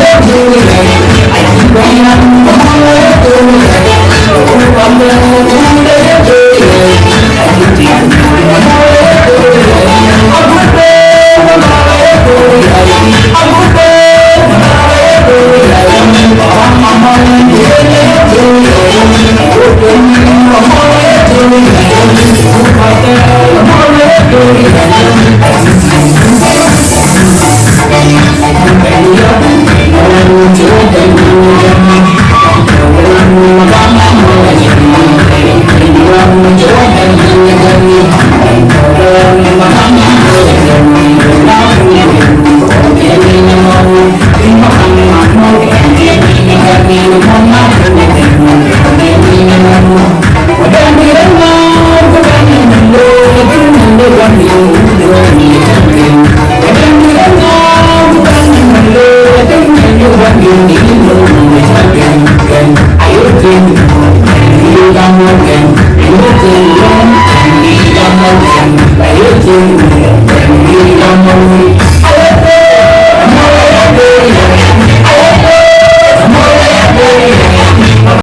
Hãy subscribe cho kênh Ghiền Mì Gõ để không bỏ lỡ những video hấp dẫn.